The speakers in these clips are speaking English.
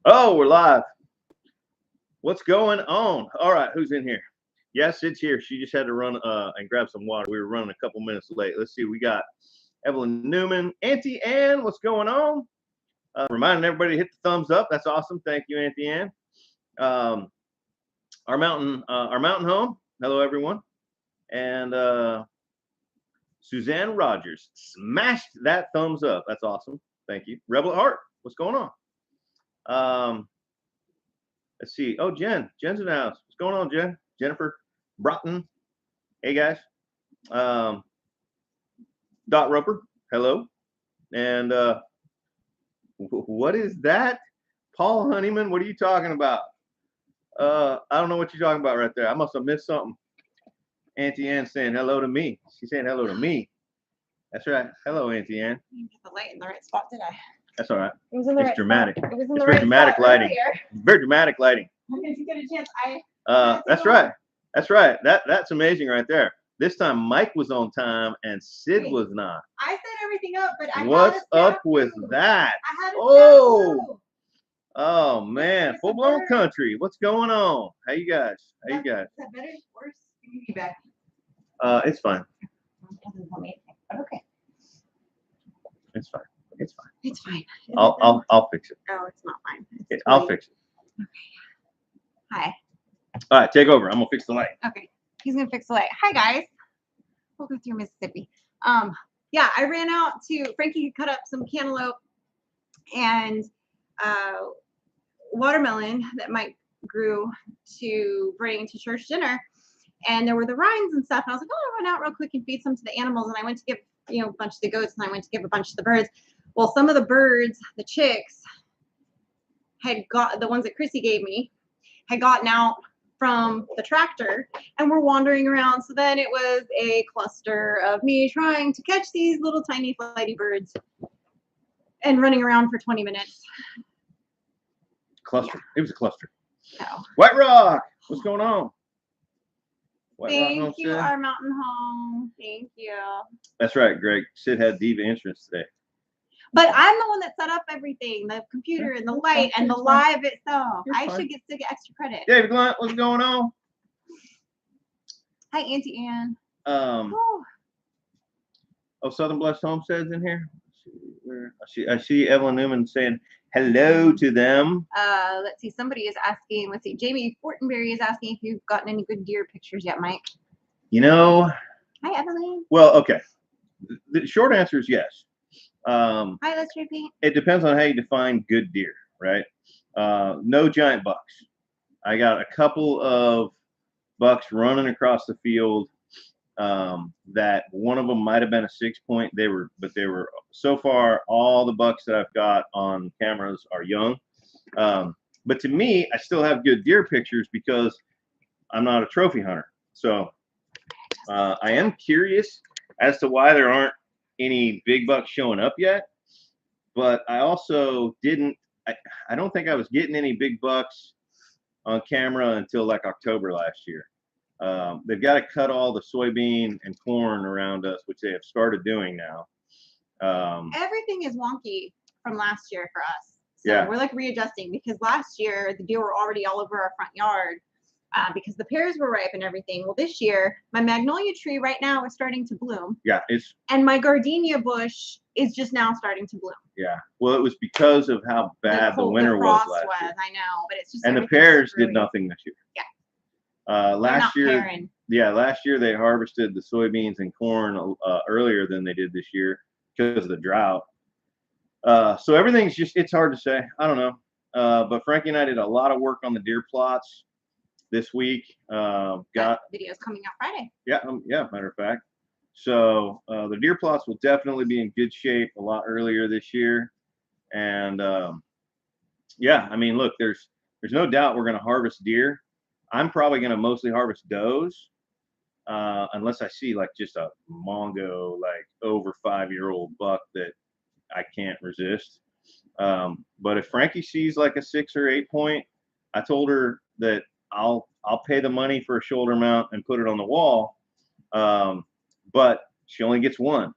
Oh, we're live. What's going on? All right, who's in here? Yes, it's here. She just had to run and grab some water. We were running a couple minutes late. Let's see. We got Evelyn Newman, Auntie Ann. What's going on? Reminding everybody to hit the thumbs up. That's awesome. Thank you, Auntie Ann. Our mountain home. Hello, everyone. And Suzanne Rogers smashed that thumbs up. That's awesome. Thank you. Rebel at Heart. What's going on? Let's see. Oh, Jen's in the house. What's going on, Jen? Jennifer Broughton. Hey, guys. Dot Roper. Hello. And what is that? Paul Honeyman, what are you talking about? I don't know what you're talking about right there. I must have missed something. Auntie Ann saying hello to me. She's saying hello to me. That's right. Hello, Auntie Ann. You get the light in the right spot, did I? That's all right. It was in the it's right dramatic. Spot. It was in it's the very right dramatic spot lighting. earlier. Very dramatic lighting. If you get a chance, that's right. That's right. That's amazing right there. This time Mike was on time and Sid was not. I set everything up, but I What's up with that? I had Oh man, full blown country. What's going on? How you guys? Is that better? Worse? Give me back. It's fine. Okay. It's fine. It's fine. It's fine. I'll fix it. Oh, it's not fine. I'll fix it. Okay. Hi. All right, take over. I'm gonna fix the light. Okay. He's gonna fix the light. Hi guys. We'll go through Mississippi. Yeah, I ran out to Frankie had cut up some cantaloupe and watermelon that Mike grew to bring to church dinner. And there were the rinds and stuff. And I was like, oh, I'll run out real quick and feed some to the animals. And I went to give, a bunch of the goats and I went to give a bunch of the birds. Well, some of the birds, the chicks, had got the ones that Chrissy gave me, had gotten out from the tractor and were wandering around. So then it was a cluster of me trying to catch these little tiny flighty birds and running around for 20 minutes. Cluster. Yeah. It was a cluster. No. White Rock. What's going on? Thank you, our mountain home. Thank you. That's right, Greg. Sid had diva insurance today. But I'm the one that set up everything, the computer and the light and the live itself. I should get extra credit. David Blunt, what's going on? Hi, Auntie Ann. Southern Blessed Homestead's in here. I see Evelyn Newman saying hello to them. Let's see. Somebody is asking. Let's see. Jamie Fortenberry is asking if you've gotten any good deer pictures yet, Mike. Hi, Evelyn. Well, okay. The short answer is yes. Hi, let's repeat. It depends on how you define good deer, right? No giant bucks. I got a couple of bucks running across the field. That one of them might have been a 6-point. They were so far all the bucks that I've got on cameras are young. But to me, I still have good deer pictures because I'm not a trophy hunter. So I am curious as to why there aren't any big bucks showing up yet. But I also I don't think I was getting any big bucks on camera until like October last year. They've got to cut all the soybean and corn around us, which they have started doing now. Everything is wonky from last year for us. So we're like readjusting because last year the deer were already all over our front yard because the pears were ripe and everything. Well, this year my magnolia tree right now is starting to bloom. Yeah, and my gardenia bush is just now starting to bloom. Yeah, well, it was because of how bad the winter was last year. I know, but it's just and the pears did nothing this year. Yeah. Last year they harvested the soybeans and corn earlier than they did this year because of the drought. So everything's it's hard to say. I don't know. But Frankie and I did a lot of work on the deer plots this week. Got videos coming out Friday. Yeah, matter of fact. So the deer plots will definitely be in good shape a lot earlier this year. And I mean, look, there's no doubt we're going to harvest deer. I'm probably going to mostly harvest does, unless I see like just a mongo, like over 5-year-old buck that I can't resist. But if Frankie sees like a 6 or 8 point, I told her that I'll pay the money for a shoulder mount and put it on the wall. But she only gets one.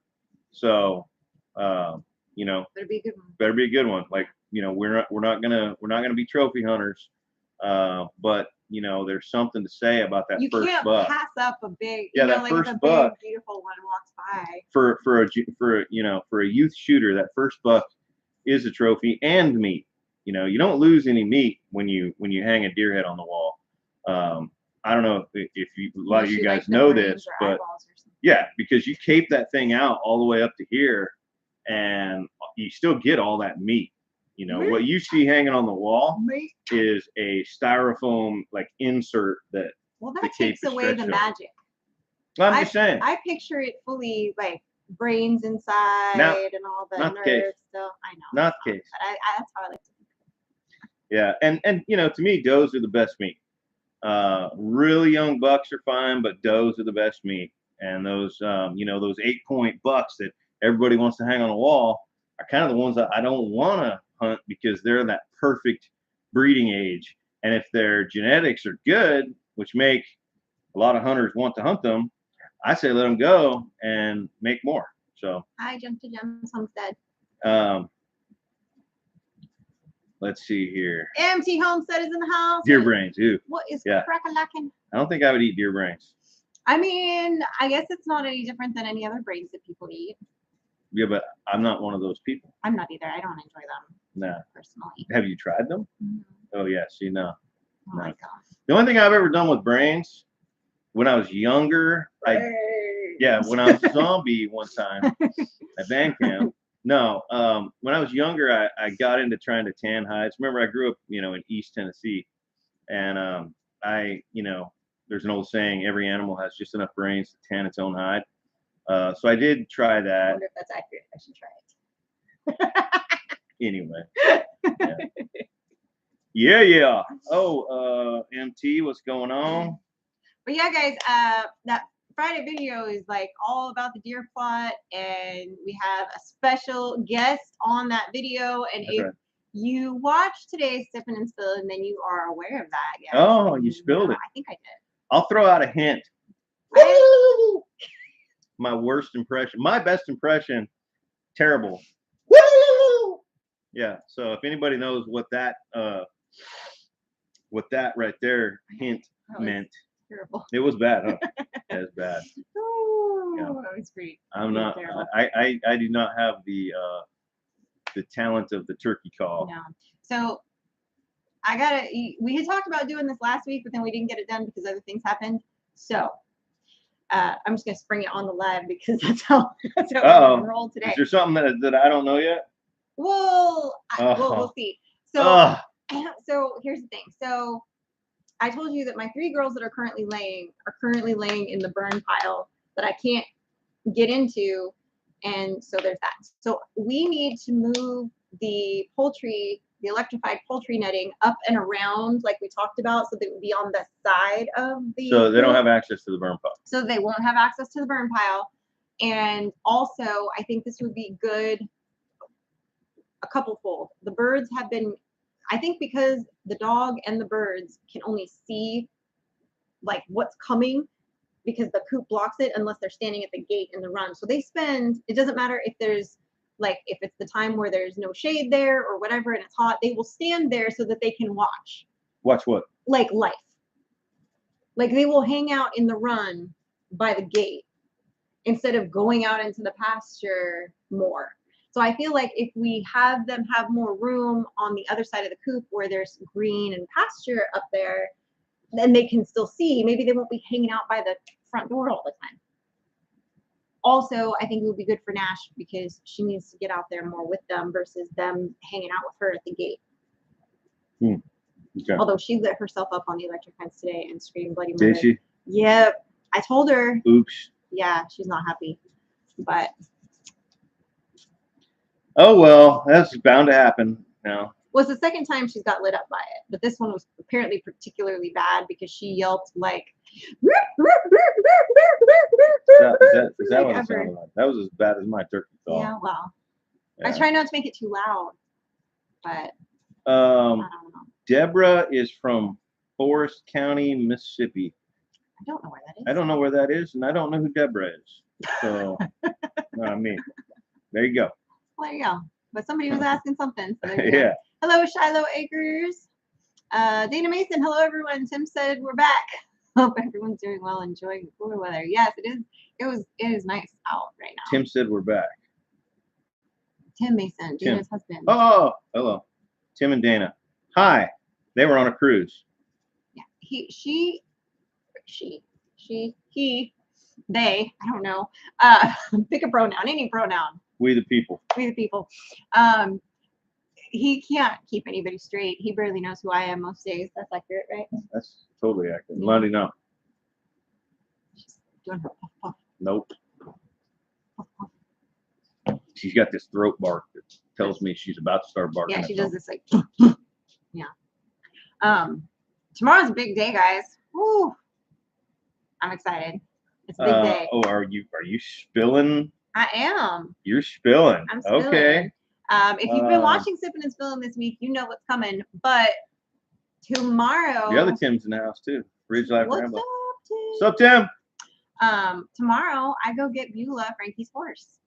So, better be a good one. Better be a good one. Like you know, we're not gonna be trophy hunters, but you know, there's something to say about that You first can't buck. pass up a big, Yeah, you know, that like first if a buck big, beautiful one walks by. For a youth shooter, that first buck is a trophy and meat. You know, you don't lose any meat when you hang a deer head on the wall. I don't know if you, a lot of you guys know this, but yeah, because you cape that thing out all the way up to here, and you still get all that meat. You know, what you see hanging on the wall is a styrofoam like insert that. Well, that takes away the magic. Well, I'm just saying. I picture it fully like brains inside and all the nerves. So I know. Not the case. But that's how I like to think. Yeah, and you know, to me, does are the best meat. Really young bucks are fine, but does are the best meat. And those, you know, those 8-point bucks that everybody wants to hang on a wall are kind of the ones that I don't want to hunt because they're that perfect breeding age. And if their genetics are good, which make a lot of hunters want to hunt them, I say let them go and make more. So I jumped to Gems Homestead. Let's see here. MT Homestead is in the house. Deer brains, ew. What is crack-a-lackin'? I don't think I would eat deer brains. I mean, I guess it's not any different than any other brains that people eat. Yeah, but I'm not one of those people. I'm not either. I don't enjoy them. No. Personally. Have you tried them? Mm-hmm. Oh, yeah. See, no. Oh, my God. The only thing I've ever done with brains, when I was younger, when I was a zombie one time at band camp. No, when I was younger, I got into trying to tan hides. Remember, I grew up, you know, in East Tennessee, and you know, there's an old saying, every animal has just enough brains to tan its own hide. So I did try that. I wonder if that's accurate. I should try it. Anyway. Yeah. Oh, MT, what's going on? But yeah, guys, that Friday video is like all about the deer plot, and we have a special guest on that video. And that's if you watch today's Sippin' and Spill, and then you are aware of that. Yeah. Oh, you spilled it. I think I did. I'll throw out a hint. My worst impression, my best impression, terrible. Yeah. So if anybody knows what that right there hint meant, terrible. It was bad, huh? It was bad. Oh, yeah. That was great. I'm not. I do not have the talent of the turkey call. No. So we had talked about doing this last week, but then we didn't get it done because other things happened. So I'm just gonna spring it on the live because that's how we're gonna roll today. Is there something that I don't know yet? Well, we'll see. So here's the thing. So I told you that my 3 girls that are currently laying in the burn pile that I can't get into, and so there's that. So we need to move the electrified poultry netting up and around like we talked about, so they would be on the side of the. So they don't have access to the burn pile. So they won't have access to the burn pile, and also I think this would be good. A couple fold. The birds have been. I think because the dog and the birds can only see like what's coming because the coop blocks it unless they're standing at the gate in the run. So they spend, it doesn't matter if there's like, if it's the time where there's no shade there or whatever and it's hot, they will stand there so that they can watch. Watch what? Like life. Like they will hang out in the run by the gate instead of going out into the pasture more. So I feel like if we have them have more room on the other side of the coop where there's green and pasture up there, then they can still see. Maybe they won't be hanging out by the front door all the time. Also, I think it would be good for Nash because she needs to get out there more with them versus them hanging out with her at the gate. Okay. Although she lit herself up on the electric fence today and screamed bloody murder. Did she? Yep. I told her. Oops. Yeah, she's not happy. But oh well, that's bound to happen now. Well, it's the second time she's got lit up by it, but this one was apparently particularly bad because she yelped like. Is that what it sounded like? That was as bad as my turkey call. Yeah, well, yeah. I try not to make it too loud, but I don't know. Deborah is from Forest County, Mississippi. I don't know where that is. I don't know where that is, and I don't know who Deborah is. So, I mean, there you go. Well, there you go. But somebody was asking something. So yeah. Hello, Shiloh Acres. Dana Mason. Hello, everyone. Tim said we're back. Hope everyone's doing well, enjoying the cooler weather. Yes, it is. It is nice out right now. Tim said we're back. Tim Mason, Tim. Dana's husband. Oh, hello. Tim and Dana. Hi. They were on a cruise. Yeah. He, they. I don't know. Pick a pronoun. Any pronoun. We the people. We the people. He can't keep anybody straight. He barely knows who I am most days. That's accurate, right? That's totally accurate. Lundy, no. She's doing her puff puff. Nope. Puff, puff. She's got this throat bark that tells me she's about to start barking. Yeah, she does this like, yeah. Tomorrow's a big day, guys. Woo! I'm excited. It's a big day. Oh, are you spilling? I am. You're spilling. I'm spilling. Okay. If you've been watching Sippin' and Spillin' this week, you know what's coming. But tomorrow. The other Tim's in the house too. Ridge Life What's Ramble. up, Tim? What's up, Tim? Tomorrow I go get Beulah, Frankie's horse.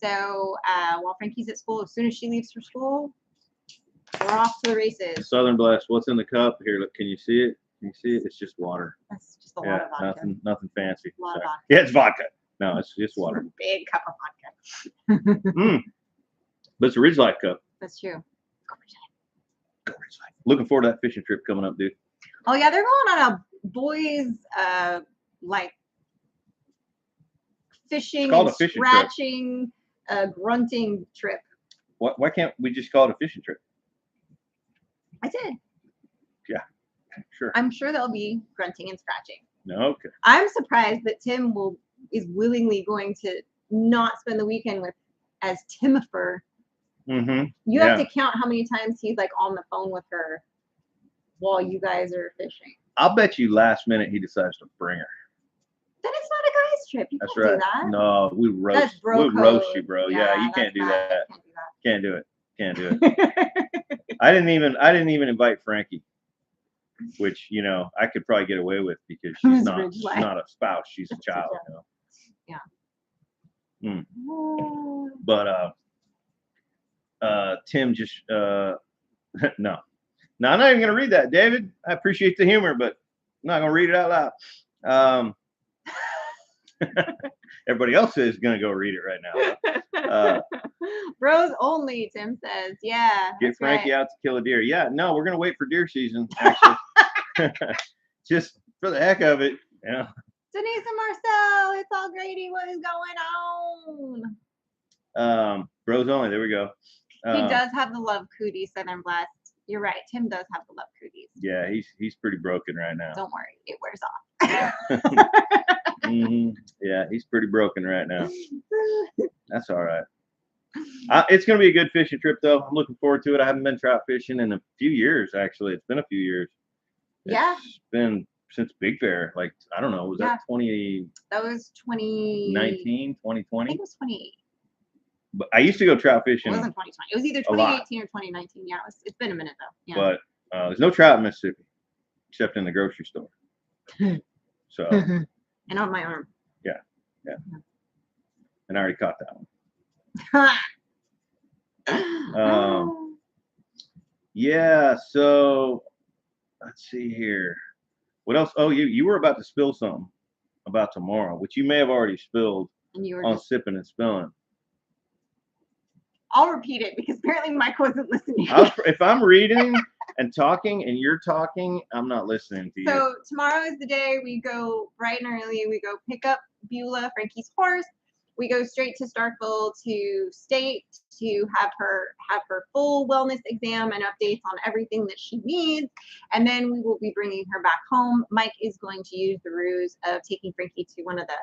So while Frankie's at school, as soon as she leaves for school, we're off to the races. Southern Blast. What's in the cup? Here, look. Can you see it? Can you see it? It's just water. That's just a lot of vodka. Nothing fancy. A lot of vodka. Yeah, it's vodka. No, it's just water. A big cup of vodka. But it's a Ridge Life cup. That's true. Go Ridge Life. Looking forward to that fishing trip coming up, dude. Oh yeah, they're going on a boys like fishing and scratching, grunting trip. Why can't we just call it a fishing trip? I did. Yeah, sure. I'm sure they'll be grunting and scratching. No, okay. I'm surprised that Tim is willingly going to not spend the weekend with as Timifer. Mm-hmm. You have to count how many times he's like on the phone with her while you guys are fishing. I'll bet you last minute he decides to bring her. Then it's not a guy's trip. You That's can't right. do that. No, we roast you, bro. Yeah, you can't do that. Can't do it. Can't do it. I didn't even invite Frankie, which I could probably get away with because she's not a spouse. She's a child. Yeah. But Tim just no. I'm not even gonna read that, David. I appreciate the humor, but I'm not gonna read it out loud. Everybody else is gonna go read it right now. Bros only, Tim says. Yeah. Get Frankie out to kill a deer. Yeah, no, we're gonna wait for deer season, actually. Just for the heck of it. Yeah. Denise and Marcel, it's all Grady. What is going on? Bros only. There we go. He does have the love cooties, Southern Blast. You're right. Tim does have the love cooties. Yeah, he's pretty broken right now. Don't worry, it wears off. Mm-hmm. Yeah, he's pretty broken right now. That's all right. It's gonna be a good fishing trip, though. I'm looking forward to it. I haven't been trout fishing in a few years, actually. It's been a few years. It's been since Big Bear. Like, I don't know. Was that 20? That was 2019, 2020. I think it was 20. But I used to go trout fishing. It wasn't 2020. It was either 2018 or 2019. Yeah, it's been a minute though. Yeah. But there's no trout in Mississippi except in the grocery store. So. And on my arm. Yeah. And I already caught that one. Yeah. So let's see here. What else? Oh, you were about to spill something about tomorrow, which you may have already spilled on Sipping and Spilling. I'll repeat it because apparently Mike wasn't listening. If I'm reading and talking and you're talking, I'm not listening to you. So tomorrow is the day we go bright and early. We go pick up Beulah, Frankie's horse. We go straight to Starkville to state to have her full wellness exam and updates on everything that she needs. And then we will be bringing her back home. Mike is going to use the ruse of taking Frankie to one of the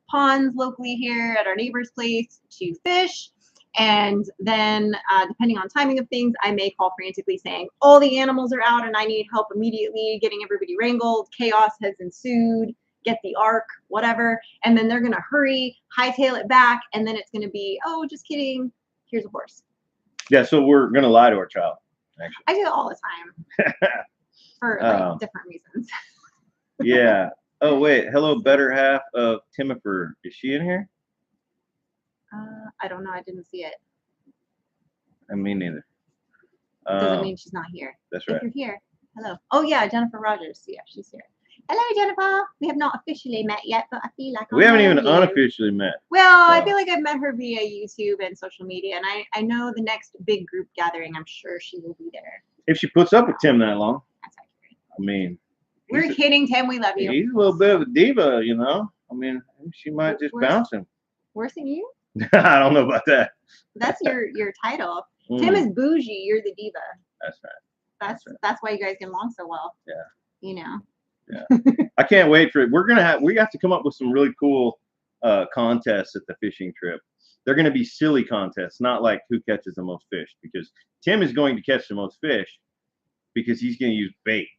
ponds locally here at our neighbor's place to fish. And then depending on timing of things, I may call frantically saying, all the animals are out and I need help immediately getting everybody wrangled. Chaos has ensued. Get the ark, whatever. And then they're going to hurry, hightail it back. And then it's going to be, oh, just kidding. Here's a horse. Yeah, so we're going to lie to our child, actually. I do it all the time. For like, different reasons. Yeah. Oh, wait. Hello, better half of Timifer. Is she in here? I don't know. I didn't see it. Me neither. Doesn't mean she's not here. That's If right. you're here, hello. Oh yeah, Jennifer Rogers. Yeah, she's here. Hello, Jennifer. We have not officially met yet, but I feel like We haven't even you. unofficially met. Well, I So. feel like I've met her via YouTube and social media, and I know the next big group gathering, I'm sure she will be there. If she puts up with Tim that long. That's accurate. I mean. We're kidding, Tim. We love you. He's a little bit of a diva, you know. I mean, she might just bounce him. Worse than you? I don't know about that. That's your title. Tim is bougie. You're the diva. That's right. That's why you guys get along so well. Yeah. You know. Yeah. I can't wait for it. We have to come up with some really cool contests at the fishing trip. They're going to be silly contests, not like who catches the most fish, because Tim is going to catch the most fish because he's going to use bait.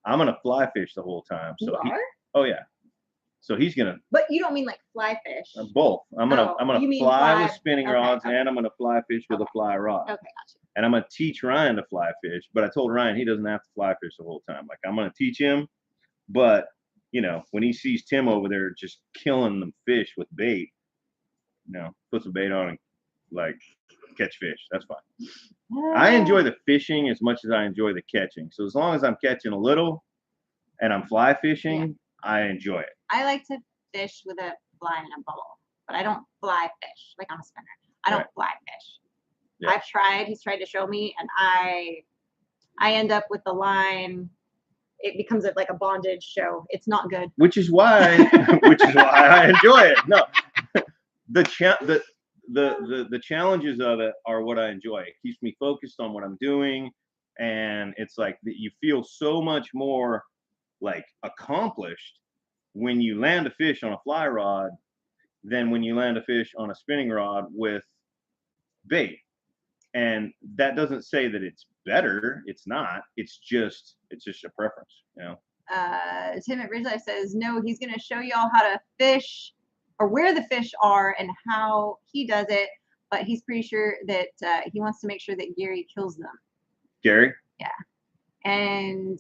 I'm going to fly fish the whole time. So oh yeah. So he's gonna. But you don't mean like fly fish. Both. I'm gonna fly with spinning rods, and I'm gonna fly fish with a fly rod. Okay, gotcha. And I'm gonna teach Ryan to fly fish, but I told Ryan he doesn't have to fly fish the whole time. Like, I'm gonna teach him, but you know, when he sees Tim over there just killing the fish with bait, you know, put some bait on and like catch fish. That's fine. I enjoy the fishing as much as I enjoy the catching. So as long as I'm catching a little and I'm fly fishing, I enjoy it. I like to fish with a fly in a bowl, but I don't fly fish like on a spinner. I don't fly fish. Yeah. I've tried. He's tried to show me, and I end up with the line. It becomes like a bondage show. It's not good. Which is why I enjoy it. No, the challenges of it are what I enjoy. It keeps me focused on what I'm doing, and it's like you feel so much more like accomplished when you land a fish on a fly rod than when you land a fish on a spinning rod with bait. And that doesn't say that it's better. It's not. It's just a preference, you know. Tim at Ridge Life says no. He's going to show y'all how to fish or where the fish are and how he does it. But he's pretty sure that he wants to make sure that Gary kills them. Gary? Yeah. And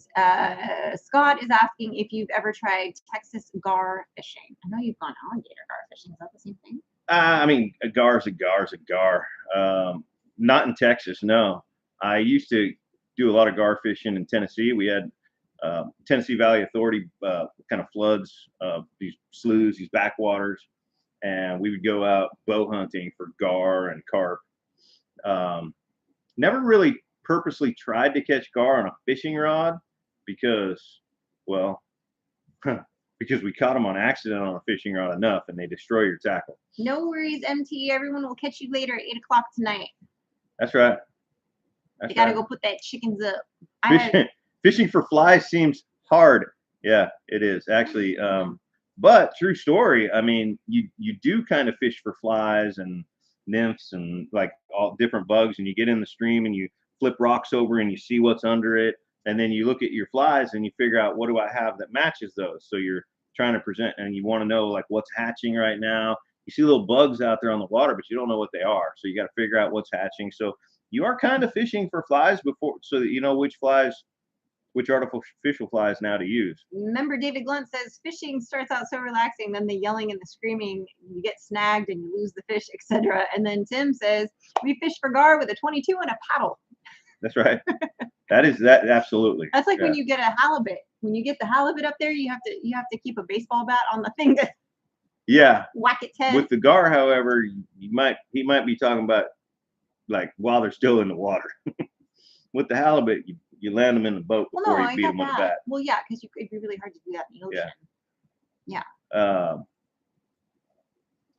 Scott is asking if you've ever tried Texas gar fishing. I know you've gone alligator gar fishing. Is that the same thing? I mean, a gar is a gar is a gar. Not in Texas, no. I used to do a lot of gar fishing in Tennessee. We had Tennessee Valley Authority kind of floods, these sloughs, these backwaters, and we would go out bow hunting for gar and carp. Never really purposely tried to catch gar on a fishing rod because we caught them on accident on a fishing rod enough, and they destroy your tackle. No worries, MT. Everyone will catch you later at 8 o'clock tonight. That's right. You gotta go put that chickens up. Fishing for flies seems hard. Yeah, it is actually. But true story. I mean, you do kind of fish for flies and nymphs and like all different bugs, and you get in the stream and you flip rocks over and you see what's under it, and then you look at your flies and you figure out what do I have that matches those. So you're trying to present, and you want to know like what's hatching right now. You see little bugs out there on the water, but you don't know what they are. So you got to figure out what's hatching. So you are kind of fishing for flies before, so that you know which artificial flies now to use. Remember, David Glunt says fishing starts out so relaxing, then the yelling and the screaming, you get snagged and you lose the fish, etc. And then Tim says we fish for gar with a 22 and a paddle. That's right. that absolutely. That's like when you get a halibut. When you get the halibut up there, you have to keep a baseball bat on the thing to whack its head. With the gar, however, he might be talking about like while they're still in the water. With the halibut, you land them in the boat before you beat them with a bat. Well, yeah, because it'd be really hard to do that in the ocean. Yeah.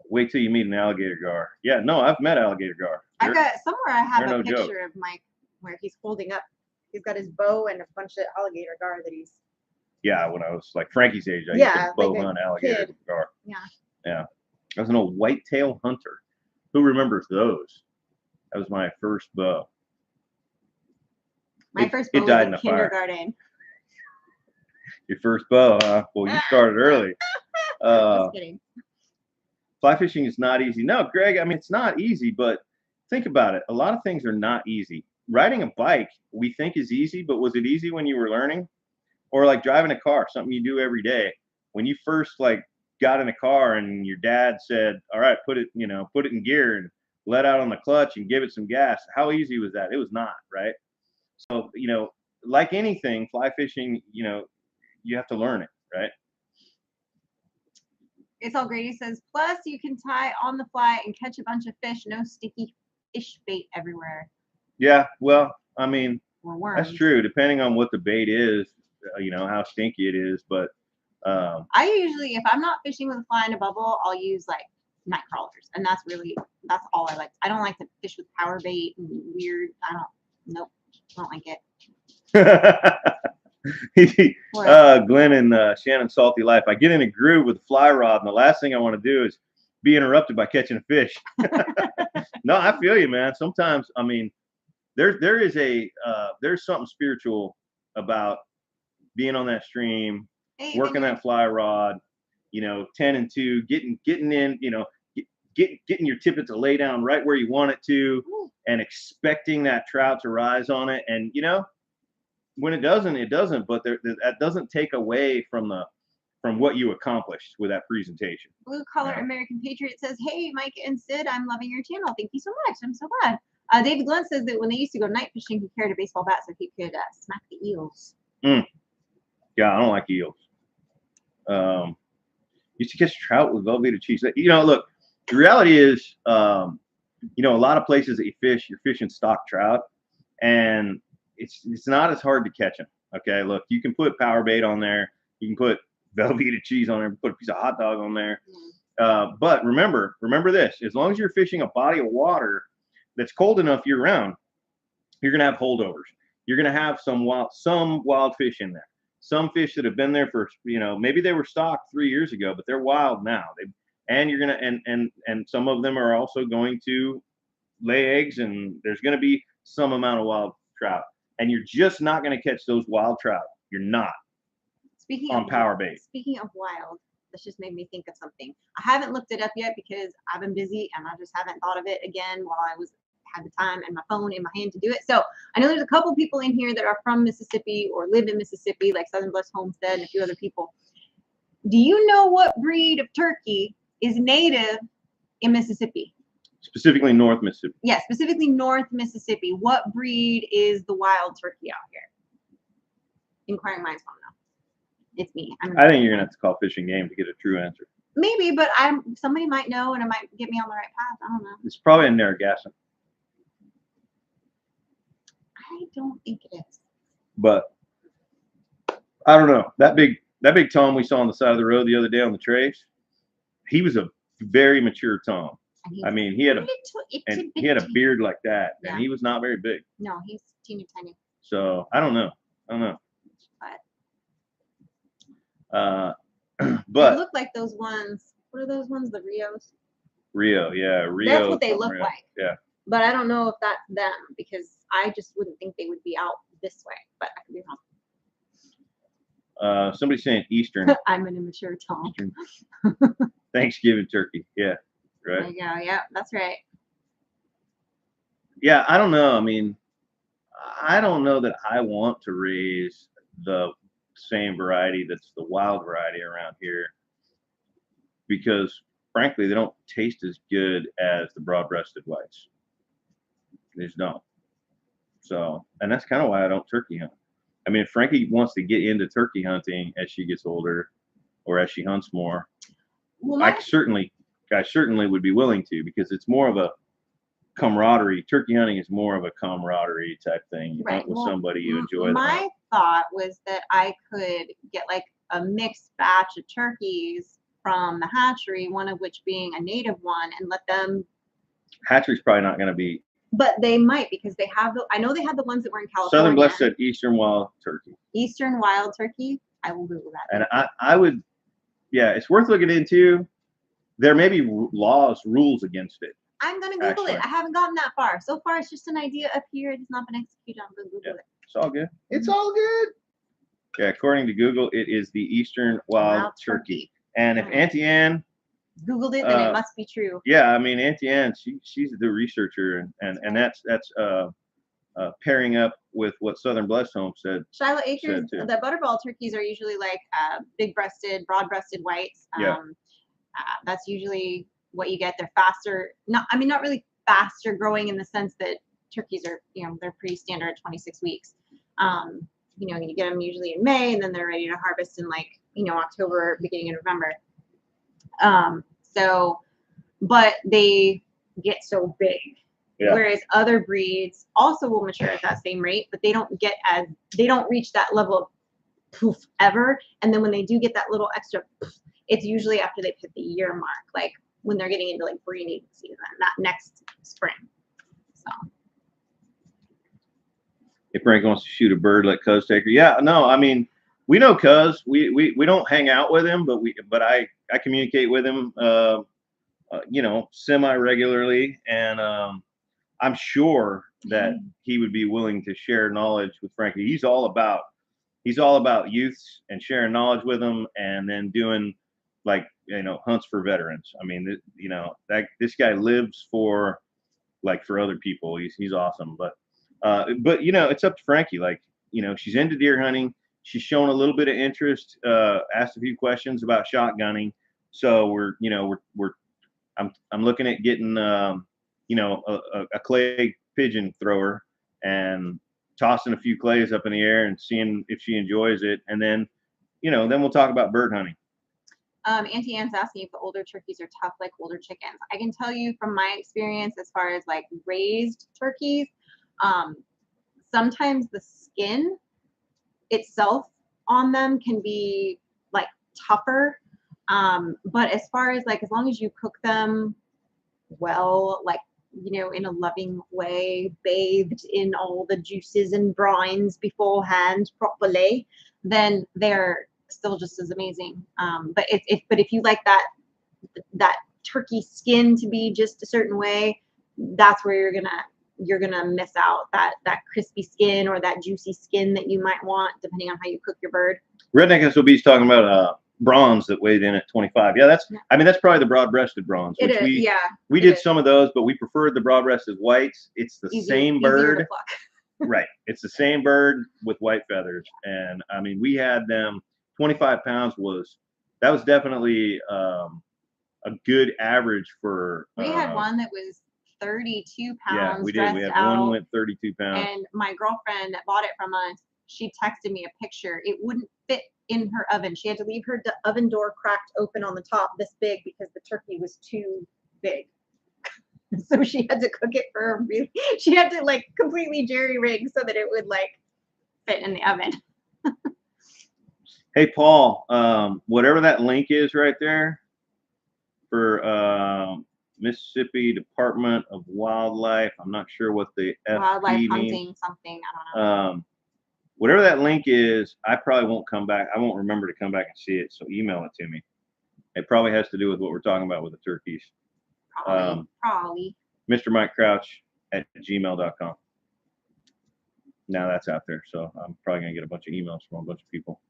Wait till you meet an alligator gar. Yeah, no, I've met alligator gar. I got somewhere. I have a picture of Mike where he's holding up. He's got his bow and a bunch of alligator gar that he's. Yeah, when I was like Frankie's age, I used to bow hunt alligator gar. Yeah. Yeah, I was an old whitetail hunter. Who remembers those? That was my first bow. My first bow was in kindergarten. Your first bow, huh? Well, you started early. Just kidding. Fly fishing is not easy. No, Greg, I mean, it's not easy, but think about it. A lot of things are not easy. Riding a bike, we think is easy, but was it easy when you were learning? Or like driving a car, something you do every day. When you first like got in a car and your dad said, all right, put it in gear and let out on the clutch and give it some gas. How easy was that? It was not, right? So, like anything, fly fishing, you have to learn it, right? It's all great. He says, plus you can tie on the fly and catch a bunch of fish. No sticky fish bait everywhere. Yeah, well, I mean, Or worms. that's true. Depending on what the bait is, how stinky it is. But I usually, if I'm not fishing with a fly in a bubble, I'll use like night crawlers, and that's all I like. I don't like to fish with power bait and weird. Nope, I don't like it. Glenn and Shannon Salty Life. I get in a groove with a fly rod, and the last thing I want to do is be interrupted by catching a fish. No, I feel you, man. Sometimes, I mean, there's something spiritual about being on that stream, working that fly rod, 10 and 2, getting in, getting your tippet to lay down right where you want it to, and expecting that trout to rise on it. And when it doesn't, it doesn't. But that doesn't take away from what you accomplished with that presentation. Blue Collar American Patriot says, "Hey, Mike and Sid, I'm loving your channel. Thank you so much. I'm so glad." David Glenn says that when they used to go night fishing, he carried a baseball bat so he could smack the eels. Yeah, I don't like eels. Used to catch trout with Velveeta cheese. Look, the reality is, a lot of places that you fish, you're fishing stock trout, and it's not as hard to catch them. Okay, look, you can put power bait on there, you can put Velveeta cheese on there, put a piece of hot dog on there. But remember this: as long as you're fishing a body of water that's cold enough year round, you're gonna have holdovers. You're gonna have some wild fish in there. Some fish that have been there for, maybe they were stocked 3 years ago, but they're wild now. And you're gonna and some of them are also going to lay eggs, and there's gonna be some amount of wild trout. And you're just not gonna catch those wild trout. You're not. Speaking on power bait. Speaking of wild, this just made me think of something. I haven't looked it up yet because I've been busy and I just haven't thought of it again while I had the time and my phone in my hand to do it. So I know there's a couple people in here that are from Mississippi or live in Mississippi, like Southern Blessed Homestead and a few other people. Do you know what breed of turkey is native in Mississippi? Specifically North Mississippi. Yeah, specifically North Mississippi. What breed is the wild turkey out here? Inquiring minds want to know. It's me. I think you're gonna have to call Fish and Game to get a true answer. Maybe, but somebody might know and it might get me on the right path. I don't know. It's probably in Narragansett. I don't think it is. But I don't know. That big Tom we saw on the side of the road the other day on the trace, he was a very mature Tom. I mean, he had a beard like that, and he was not very big. No, he's teeny tiny. So I don't know. But they look like those ones. What are those ones? The Rios. Rio. That's what they look like. Yeah. But I don't know if that's them because I just wouldn't think they would be out this way. But I could be wrong. Somebody's saying Eastern. I'm an immature Tom. Eastern. Thanksgiving turkey. Yeah. Right. There you go. Yeah, that's right. Yeah, I don't know. I mean, I don't know that I want to raise the same variety that's the wild variety around here because, frankly, they don't taste as good as the broad-breasted whites. They just don't. So, and that's kind of why I don't turkey hunt. I mean, if Frankie wants to get into turkey hunting as she gets older or as she hunts more, well, I certainly would be willing to because it's more of a camaraderie. Turkey hunting is more of a camaraderie type thing. You hunt with somebody you enjoy. My thought was that I could get like a mixed batch of turkeys from the hatchery, one of which being a native one, and let them. Hatchery's probably not going to be. But they might because they have I know they had the ones that were in California. Southern Blessed said Eastern wild turkey. Eastern wild turkey. I will Google that. And I would, yeah, it's worth looking into. There may be rules against it. I'm going to Google it. I haven't gotten that far. So far, it's just an idea up here. It's not been executed. I'm going to Google it. It's all good. It's all good. Yeah, according to Google, it is the Eastern wild turkey. And if Auntie Ann Googled it, then it must be true. Yeah, I mean, Auntie Ann, she's the researcher, and that's pairing up with what Southern Blessed Homestead. Shiloh Acres, the butterball turkeys are usually like big-breasted, broad-breasted whites. That's usually what you get. They're faster. Not really faster growing in the sense that turkeys are, you know, they're pretty standard at 26 weeks. You know, you get them usually in May, and then they're ready to harvest in like, you know, October, beginning of November. So, but they get so big. Yeah. Whereas other breeds also will mature at that same rate, but they don't reach that level of poof ever. And then when they do get that little extra poof, it's usually after they've hit the year mark, like when they're getting into like breeding season, not next spring. So. If Frank wants to shoot a bird, let Cuz take her. Yeah, no, I mean, we know Cuz. We don't hang out with him, but I communicate with him, you know, semi-regularly, and I'm sure that he would be willing to share knowledge with Frankie. He's all about youths and sharing knowledge with them, and then doing like, you know, hunts for veterans. I mean, you know, that this guy lives for other people. He's awesome, but you know, it's up to Frankie. Like, you know, she's into deer hunting. She's shown a little bit of interest, asked a few questions about shotgunning. So I'm looking at getting, you know, a clay pigeon thrower and tossing a few clays up in the air and seeing if she enjoys it. And then, you know, then we'll talk about bird hunting. Auntie Anne's asking if the older turkeys are tough like older chickens. I can tell you from my experience, as far as like raised turkeys, sometimes the skin itself on them can be like tougher. But as far as like, as long as you cook them well, like, you know, in a loving way, bathed in all the juices and brines beforehand properly, then they're still just as amazing. But if you like that turkey skin to be just a certain way, that's where you're gonna miss out that crispy skin or that juicy skin that you might want, depending on how you cook your bird. Redneck SOB's talking about bronze that weighed in at 25. Yeah, I mean, that's probably the broad-breasted bronze, which we did some of those, but we preferred the broad-breasted whites. It's the same bird. Right. It's the same bird with white feathers. And I mean, we had them 25 pounds was definitely a good average for. We had one that was 32 pounds. Yeah, we did. We had one went 32 pounds. And my girlfriend that bought it from us, she texted me a picture. It wouldn't fit in her oven. She had to leave her oven door cracked open on the top this big because the turkey was too big. So she had to cook it for she had to like completely jerry rig so that it would like fit in the oven. Hey, Paul, whatever that link is right there for Mississippi Department of Wildlife, I'm not sure what the wildlife FP hunting means. Something, I don't know. Whatever that link is, I probably won't come back. I won't remember to come back and see it, so email it to me. It probably has to do with what we're talking about with the turkeys. Probably. Mr. Mike Crouch at gmail.com. Now that's out there, so I'm probably going to get a bunch of emails from a bunch of people.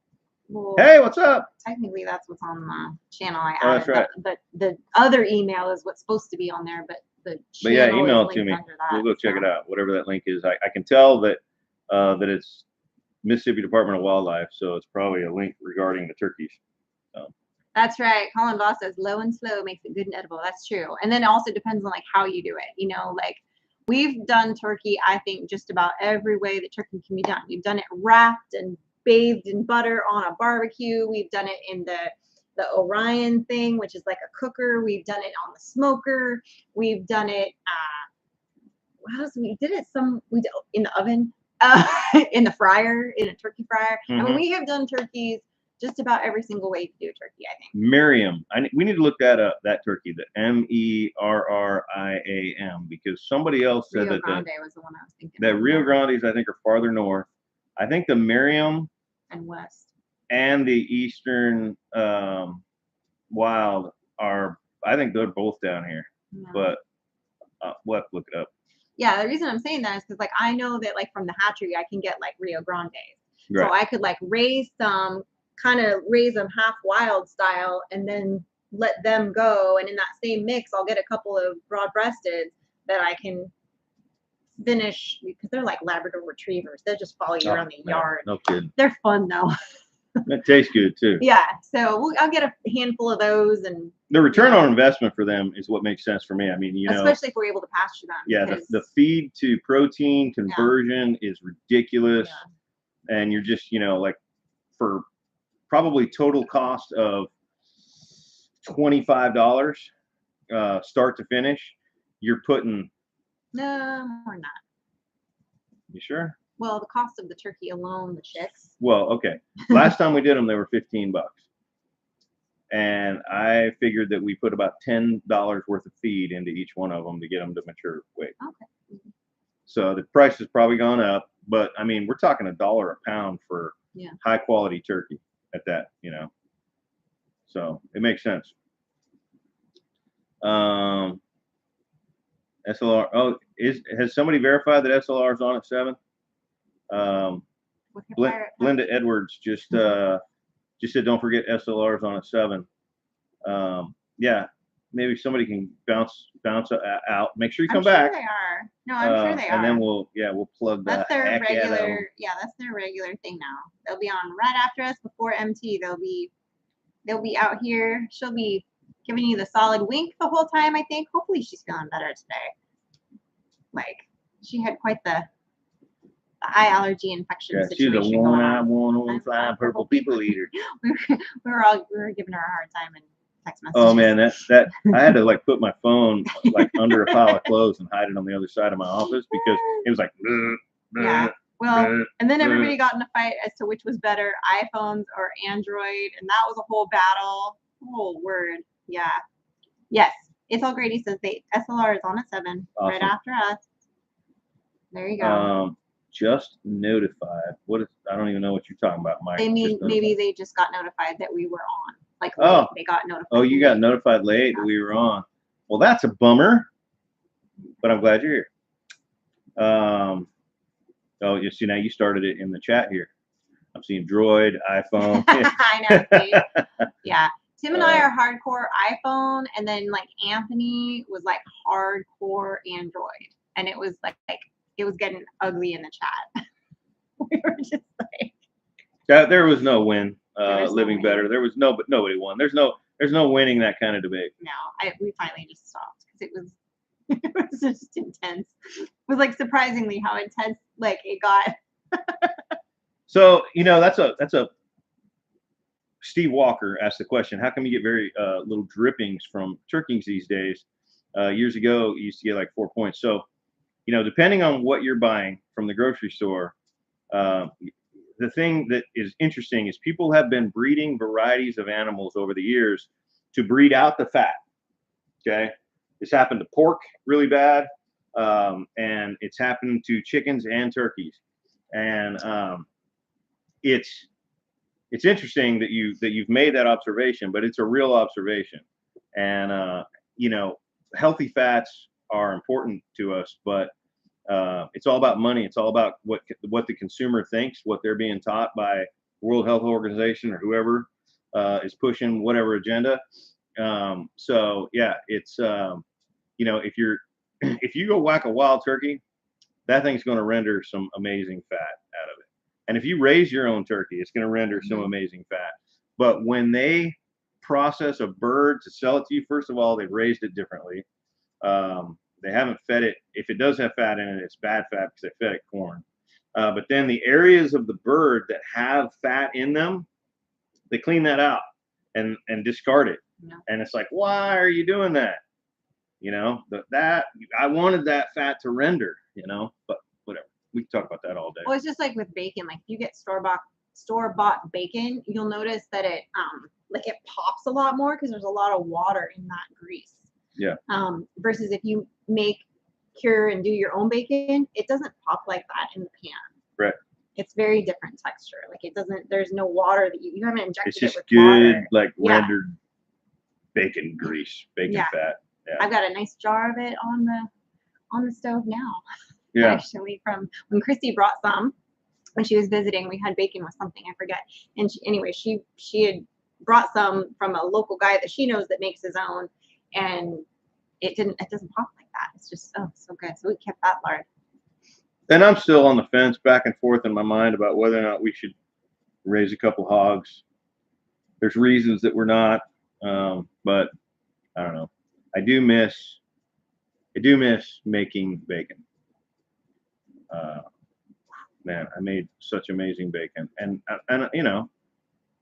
Well, hey, what's up? Technically, that's what's on the channel I added. Oh, that's right. But the other email is what's supposed to be on there, but the channel yeah, email it to me. We'll go check it out, whatever that link is. I can tell that that it's Mississippi Department of Wildlife, so it's probably a link regarding the turkeys. That's right. Colin Voss says low and slow makes it good and edible. That's true. And then it also depends on like how you do it. You know, like we've done turkey, I think, just about every way that turkey can be done. We've done it wrapped and bathed in butter on a barbecue. We've done it in the Orion thing, which is like a cooker. We've done it on the smoker. We've done it what else? We did it in the oven, in the fryer, in a turkey fryer. Mm-hmm. I mean, we have done turkeys just about every single way to do a turkey, I think. Miriam, we need to look that up, that turkey, the Merriam, because somebody else said Rio Grande was the one I was thinking. That Rio Grandes, I think, are farther north. I think the Merriam and west and the Eastern Wild are, I think they're both down here. Yeah. But we'll have to look it up. Yeah, the reason I'm saying that is because like I know that like from the hatchery I can get like Rio Grandes. Right. So I could like raise them half wild style and then let them go, and in that same mix I'll get a couple of broad-breasted that I can finish because they're like Labrador retrievers. They'll just follow you around the yard. No kidding. They're fun though. That tastes good too. Yeah, so I'll get a handful of those, and the return on investment for them is what makes sense for me. I mean, especially if we're able to pasture them. Yeah, the feed to protein conversion is ridiculous, and you're just like for probably total cost of $25 start to finish, you're putting. No, more not. You sure? Well, the cost of the turkey alone, the chicks. Well, okay. Last time we did them, they were $15. And I figured that we put about $10 worth of feed into each one of them to get them to mature weight. Okay. So the price has probably gone up, but I mean, we're talking $1 a pound for high quality turkey at that, So it makes sense. SLR. Oh, has somebody verified that SLR is on at 7? Linda Edwards just said, don't forget SLR's on at 7. Yeah, maybe somebody can bounce out. Make sure you come back. I'm sure they are. No, I'm sure they are. And then we'll plug that. That's their regular. Yeah, that's their regular thing now. They'll be on right after us before MT. They'll be out here. She'll be giving you the solid wink the whole time, I think. Hopefully she's feeling better today. Like she had quite the eye allergy infection situation. She's a one-eye, flying purple people eater. we were giving her a hard time and text messages. Oh man, that I had to like put my phone like under a pile of clothes and hide it on the other side of my office because it was like. Yeah. Well, and then everybody got in a fight as to which was better, iPhones or Android, and that was a whole battle. Oh word, yeah. Yes, it's all Grady says SLR is on at 7, right after us. There you go. Just notified. I don't even know what you're talking about, Mike. Maybe they just got notified that we were on. Like they got notified. Oh, you got notified late that we were on. Well, that's a bummer. But I'm glad you're here. Oh, you see, now you started it in the chat here. I'm seeing Droid, iPhone. I know. See? Yeah. Tim and I are hardcore iPhone, and then like Anthony was like hardcore Android, and it was like it was getting ugly in the chat. We were just like. There was no win. Living better. There was nobody won. There's no winning that kind of debate. No, we finally just stopped because it was just intense. It was like surprisingly how intense like it got. So that's a Steve Walker asked the question, how come you get very little drippings from turkeys these days? Years ago you used to get like 4 points. So depending on what you're buying from the grocery store, the thing that is interesting is people have been breeding varieties of animals over the years to breed out the fat. Okay. This happened to pork really bad, and it's happened to chickens and turkeys. And it's interesting that you've made that observation, but it's a real observation. And healthy fats are important to us, but it's all about money. It's all about what the consumer thinks, what they're being taught by the World Health Organization or whoever is pushing whatever agenda. So yeah, it's if you go whack a wild turkey, that thing's going to render some amazing fat out of it. And if you raise your own turkey, it's going to render some amazing fat. But when they process a bird to sell it to you, first of all, they've raised it differently. They haven't fed it. If it does have fat in it, it's bad fat because they fed it corn. But then the areas of the bird that have fat in them, they clean that out and discard it. Yeah. And it's like, why are you doing that? That I wanted that fat to render, but whatever. We can talk about that all day. Well, it's just like with bacon. Like if you get store-bought bacon, you'll notice that it it pops a lot more because there's a lot of water in that grease. Yeah. Versus if you cure and do your own bacon, it doesn't pop like that in the pan. Right. It's very different texture. Like it doesn't. There's no water that you haven't injected. It's just it with good, water. like rendered bacon grease, bacon fat. Yeah. I've got a nice jar of it on the stove now. Yeah. Actually, from when Christy brought some when she was visiting, we had bacon with something I forget. And she had brought some from a local guy that she knows that makes his own, and it doesn't pop like that. It's just so good. So we kept that lard. And I'm still on the fence, back and forth in my mind about whether or not we should raise a couple hogs. There's reasons that we're not, but I don't know. I do miss making bacon. Man, I made such amazing bacon, and you know,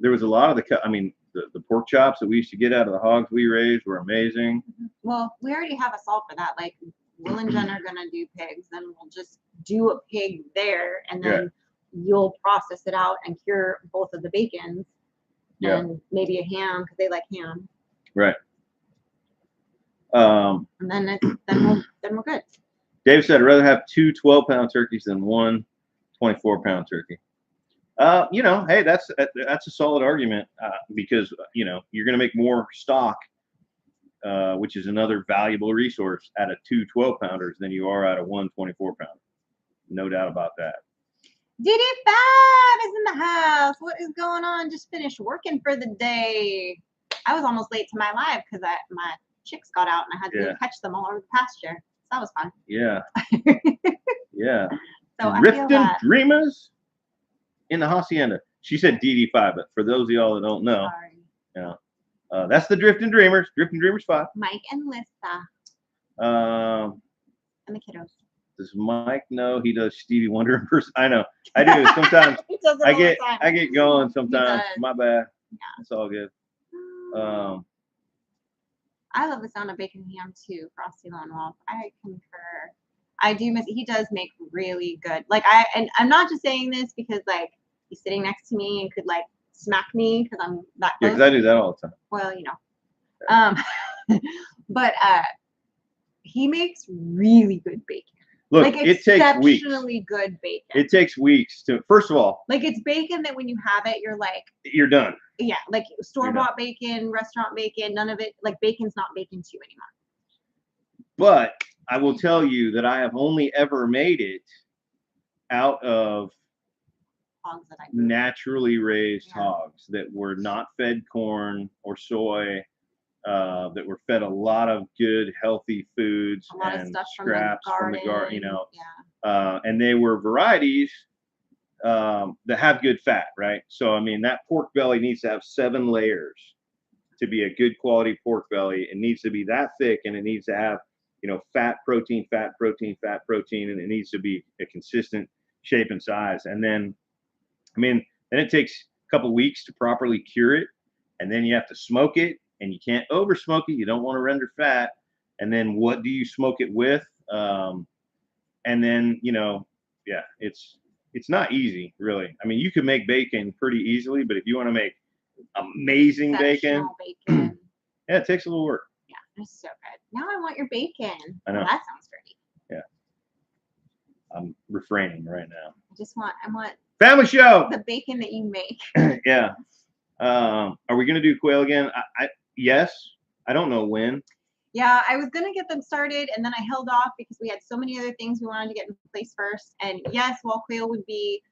there was a lot of the pork chops that we used to get out of the hogs we raised were amazing. Well, we already have a solve for that. Like Will and Jen are gonna do pigs, then we'll just do a pig there, and then you'll process it out and cure both of the bacons, and maybe a ham because they like ham. Right. And then we're good. Dave said, I'd rather have 2 12-pound turkeys than 1 24-pound turkey. You know, hey, that's a solid argument because, you know, you're going to make more stock, which is another valuable resource, out of 2 12-pounders than you are out of 1 24-pounder. No doubt about that. DD5 is in the house. What is going on? Just finished working for the day. I was almost late to my live because my chicks got out and I had to go catch them all over the pasture. So that was fun. Yeah. Yeah. So Drifting Dreamers in the Hacienda. She said DD5, but for those of y'all that don't know, that's the Drifting Dreamers. Drifting Dreamers 5. Mike and Lissa. And the kiddos. Does Mike know he does Stevie Wonder in person? I know. I do. Sometimes I get going sometimes. My bad. Yeah. It's all good. I love the sound of bacon ham too, Frosty Lone Wolf. I concur. I do miss. He does make really good. Like and I'm not just saying this because like he's sitting next to me and could like smack me because I'm that close. Yeah, because I do that all the time. Well, you know. But he makes really good bacon. Look, like it takes weeks. Exceptionally good bacon. It takes weeks to. First of all, like it's bacon that when you have it, you're like, you're done. Yeah, like store-bought bacon, restaurant bacon, none of it. Like bacon's not bacon to you anymore. But I will tell you that I have only ever made it out of hogs that I naturally raised hogs that were not fed corn or soy, that were fed a lot of good, healthy foods and scraps from the garden, you know. And they were varieties that have good fat, right? So, I mean, that pork belly needs to have 7 layers to be a good quality pork belly. It needs to be that thick, and it needs to have, you know, fat, protein, fat, protein, fat, protein, and it needs to be a consistent shape and size. And then, I mean, then it takes a couple weeks to properly cure it, and then you have to smoke it, and you can't over smoke it. You don't want to render fat. And then what do you smoke it with? And then, you know, yeah, it's not easy, really. I mean, you can make bacon pretty easily, but if you want to make amazing bacon, yeah, it takes a little work. Yeah, it's so good. Now I want your bacon. I know. Oh, that sounds great. Yeah. I'm refraining right now. I want family show. The bacon that you make. Yeah. Are we gonna do quail again? Yes. I don't know when. Yeah, I was gonna get them started, and then I held off because we had so many other things we wanted to get in place first. And yes, while quail would be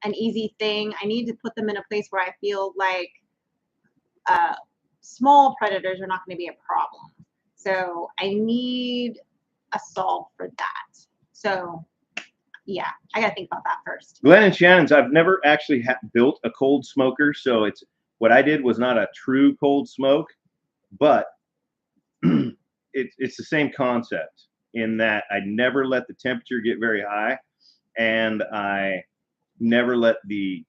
an easy thing, I need to put them in a place where I feel like small predators are not going to be a problem. So I need a solve for that. So yeah, I got to think about that first. Glenn and Shannon's, I've never actually built a cold smoker. So what I did was not a true cold smoke, but it's the same concept in that I never let the temperature get very high, and I never let the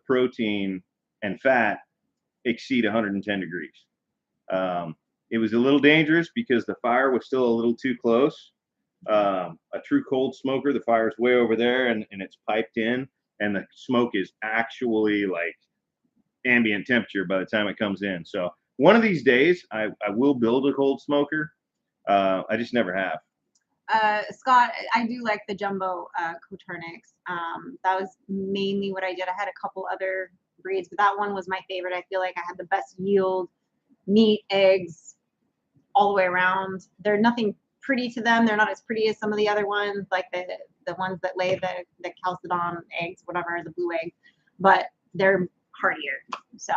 protein and fat exceed 110 degrees. It was a little dangerous because the fire was still a little too close. A true cold smoker, the fire's way over there and it's piped in, and the smoke is actually like ambient temperature by the time it comes in. So one of these days I will build a cold smoker. I just never have. Scott, I do like the jumbo Coturnix. That was mainly what I did. I had a couple other breeds, but that one was my favorite. I feel like I had the best yield, meat, eggs, all the way around. They're nothing pretty to them. They're not as pretty as some of the other ones, like the ones that lay the Chalcedon eggs, whatever, the blue egg, but they're heartier. So.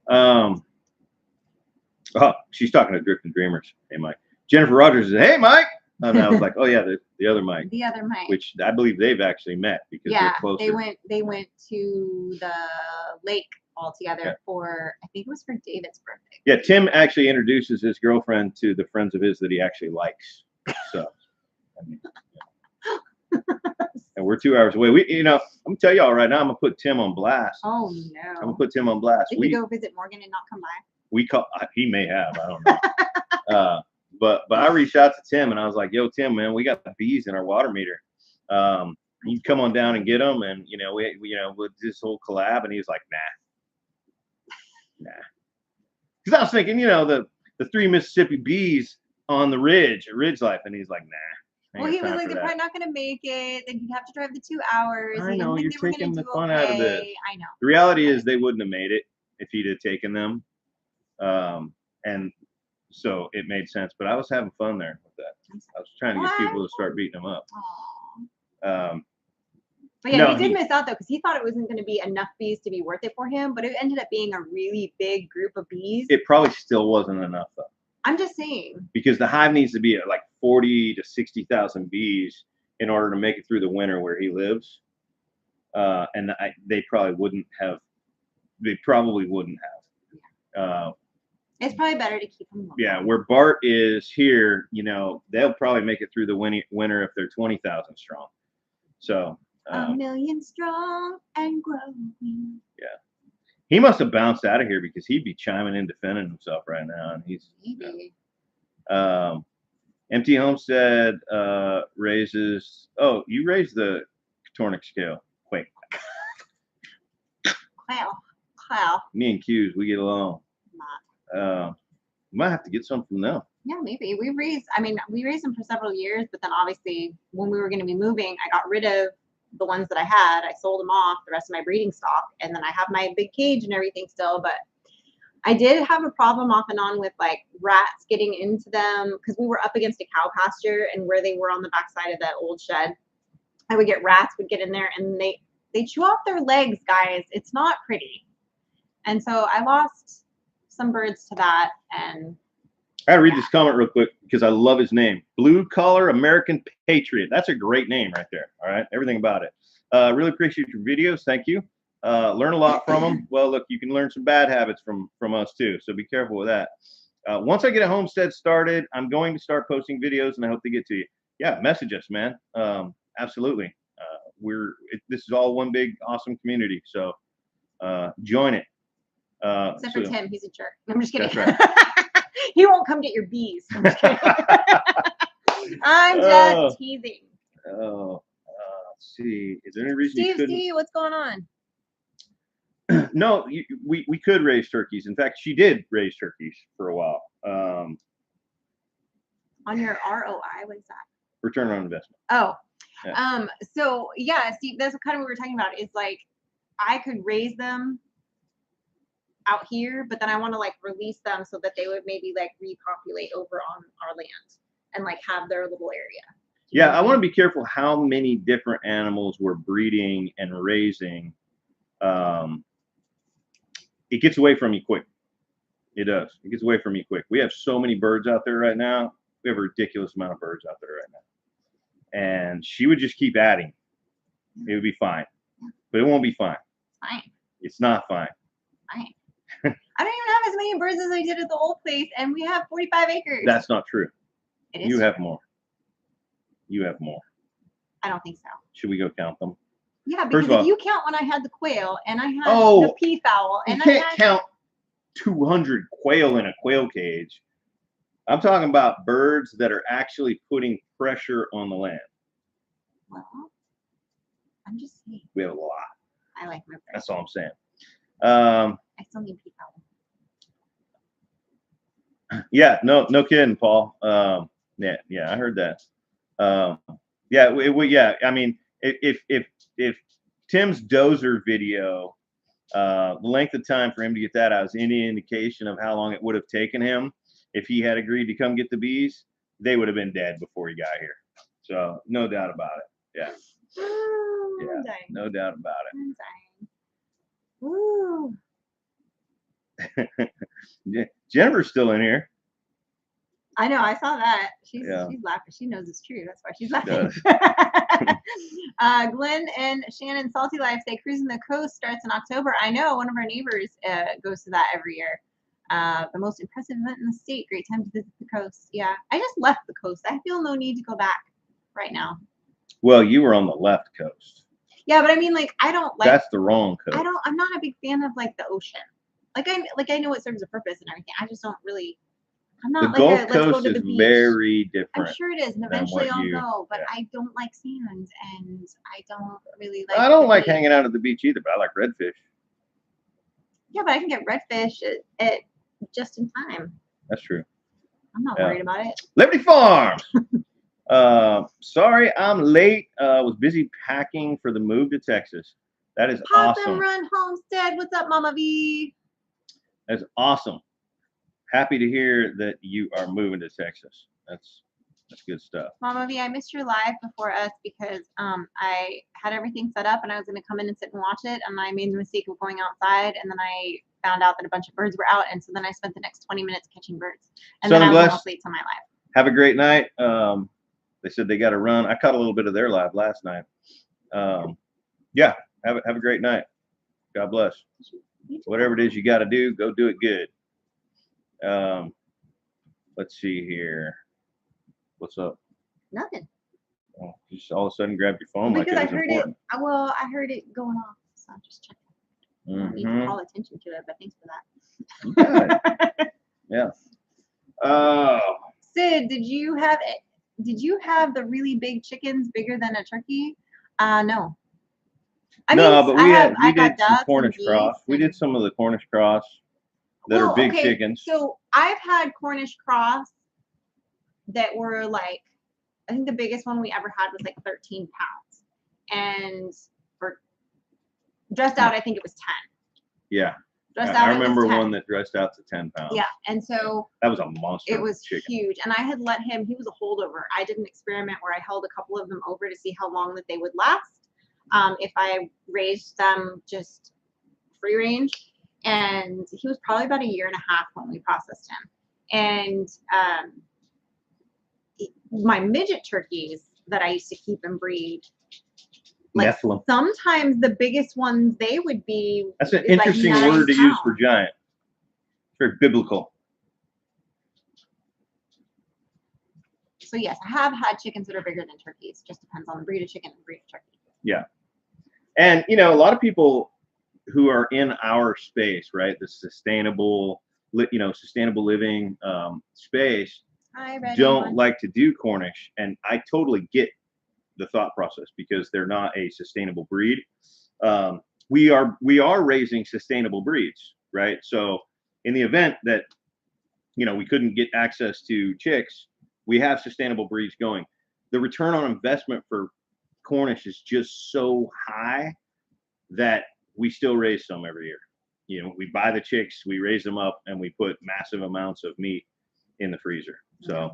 Oh, she's talking to Drifting Dreamers. Hey, Mike. Jennifer Rogers says, hey, Mike, And I was like, oh yeah, the other Mike. The other Mike. Which I believe they've actually met because they're closer. They went to the lake all together for, I think it was for David's birthday. Yeah, Tim actually introduces his girlfriend to the friends of his that he actually likes. So, I mean, and we're 2 hours away. I'm gonna tell y'all right now, I'm gonna put Tim on blast. Oh no! I'm gonna put Tim on blast. Did we go visit Morgan and not come by? He may have. I don't know. But I reached out to Tim and I was like, yo, Tim, man, we got the bees in our water meter. You can come on down and get them, and we'll do this whole collab. And he was like, nah. Because I was thinking, the 3 Mississippi bees on the ridge life, and he's like, nah. Well, he was like, they're probably not going to make it. Then you'd have to drive the 2 hours. I know, you're taking the fun out of this. I know. The reality is they wouldn't have made it if he'd have taken them. And so it made sense. But I was having fun there with that. I was trying to get people to start beating them up. But yeah, he did miss out, though, because he thought it wasn't going to be enough bees to be worth it for him. But it ended up being a really big group of bees. It probably still wasn't enough, though. I'm just saying. Because the hive needs to be at like 40 to 60,000 bees in order to make it through the winter where he lives. And they probably wouldn't have. It's probably better to keep them local. Yeah, where Bart is here, they'll probably make it through the winter if they're 20,000 strong. So. A million strong and growing. Yeah. He must have bounced out of here because he'd be chiming in defending himself right now. And he's maybe. Empty Homestead raises. Oh, you raised the Catornic scale. Wait. Wow. Me and Q's, we get along. Not. We might have to get some from them. Yeah, maybe. We raised them for several years, but then obviously when we were going to be moving, I got rid of the ones that I had. I sold them off, the rest of my breeding stock, and then I have my big cage and everything still. But I did have a problem off and on with like rats getting into them because we were up against a cow pasture, and where they were on the backside of that old shed, I would get rats would get in there and they chew off their legs, guys. It's not pretty. And so I lost some birds to that. And I gotta read this comment real quick because I love his name. Blue Collar American Patriot. That's a great name right there. All right. Everything about it. Really appreciate your videos. Thank you. Learn a lot from them. Well, look, you can learn some bad habits from us too. So be careful with that. Once I get a homestead started, I'm going to start posting videos and I hope to get to you. Yeah. Message us, man. Absolutely. This is all one big awesome community. So join it. Except for Tim. He's a jerk. I'm just kidding. That's right. He won't come get your bees. I'm just kidding. I'm just teasing. Let's see. Is there any reason you couldn't? Steve, what's going on? No, we could raise turkeys. In fact, she did raise turkeys for a while. On your ROI, what is that? Return on investment. Oh. Yeah. So yeah, Steve, that's kind of what we were talking about. Is like I could raise them out here, but then I want to like release them so that they would maybe like repopulate over on our land and like have their little area. Yeah, I want to be careful how many different animals we're breeding and raising. It gets away from you quick. It does. It gets away from you quick. We have so many birds out there right now. We have a ridiculous amount of birds out there right now. And she would just keep adding. It would be fine. But it won't be fine. Fine. It's not fine. Fine. I don't even have as many birds as I did at the old place, and we have 45 acres. That's not true. It is. You have more. You have more. I don't think so. Should we go count them? Yeah, because if you count when I had the quail and I had the peafowl, and you can't count 200 quail in a quail cage. I'm talking about birds that are actually putting pressure on the land. Well, I'm just saying. We have a lot. I like my birds. That's all I'm saying. I still need peafowl. Yeah, no kidding, Paul. Yeah, I heard that. Yeah. I mean, if Tim's dozer video, the length of time for him to get that out is any indication of how long it would have taken him if he had agreed to come get the bees, they would have been dead before he got here. So no doubt about it. Yeah. I'm dying. No doubt about I'm dying. Woo. it. Jennifer's still in here. I know. I saw that. She's laughing. She knows it's true. That's why she's laughing. Glenn and Shannon Salty Life say cruising the coast starts in October. I know. One of our neighbors goes to that every year. The most impressive event in the state. Great time to visit the coast. Yeah, I just left the coast. I feel no need to go back right now. Well, you were on the left coast. Yeah, but I mean, like, I don't like. That's the wrong coast. I'm not a big fan of like the ocean. Like I know it serves a purpose and everything. I just don't really. I'm not the like Gulf let's go Coast to the is beach. very different. I'm sure it is, and eventually I'll go. But I don't like sand, and I don't really like. I don't like hanging out at the beach either, but I like redfish. Yeah, but I can get redfish at just in time. That's true. I'm not worried about it. Liberty Farms. Sorry, I'm late. Was busy packing for the move to Texas. That is awesome. Pop and Run Homestead. What's up, Mama V? That's awesome. Happy to hear that you are moving to Texas. That's good stuff. Mama V, I missed your live before us because I had everything set up and I was going to come in and sit and watch it, and I made the mistake of going outside, and then I found out that a bunch of birds were out, and so then I spent the next 20 minutes catching birds, and then I was almost late to my live. Have a great night. They said they got to run. I caught a little bit of their live last night. Yeah, have a great night. God bless. Whatever it is you got to do, go do it good. Let's see here. What's up? Nothing. Oh, you just all of a sudden grabbed your phone because like it was important. Well, I heard it going off, so I'm just checking. I don't need to call attention to it, but thanks for that. You yeah. Sid, did you have the really big chickens bigger than a turkey? No. But we did some Cornish cross. We did some of the Cornish cross that are big chickens. So I've had Cornish cross that were like, I think the biggest one we ever had was like 13 pounds, and for dressed out, I think it was 10. Yeah. I remember one that dressed out to 10 pounds. Yeah, and so that was a monster. It was chicken. Huge, and I had let him. He was a holdover. I did an experiment where I held a couple of them over to see how long that they would last. If I raised them just free range, and he was probably about 1.5 years when we processed him. And my midget turkeys that I used to keep and breed. Like Nephilim. Sometimes the biggest ones they would be. That's an interesting word to use for giant. It's very biblical. So yes, I have had chickens that are bigger than turkeys. Just depends on the breed of chicken and the breed of turkey. Yeah, and a lot of people who are in our space, right, the sustainable living space, don't like to do Cornish, and I totally get the thought process because they're not a sustainable breed. We are raising sustainable breeds, right? So in the event that we couldn't get access to chicks, we have sustainable breeds going. The return on investment for Cornish is just so high that we still raise some every year. We buy the chicks, we raise them up, and we put massive amounts of meat in the freezer. So,